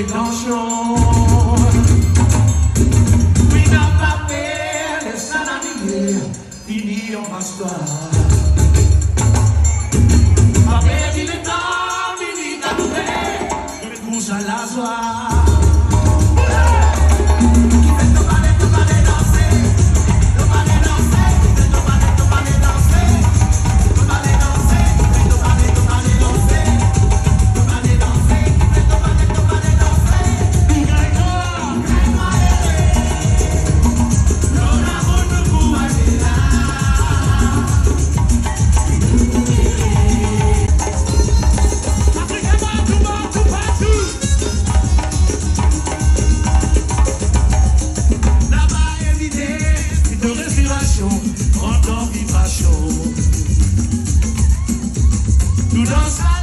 prétentions. Oui, n'a pas fait les salariés, fini en passoire. Ma mère, il est temps, il est à nous, je couche à la joie. En vibration, nous dansons.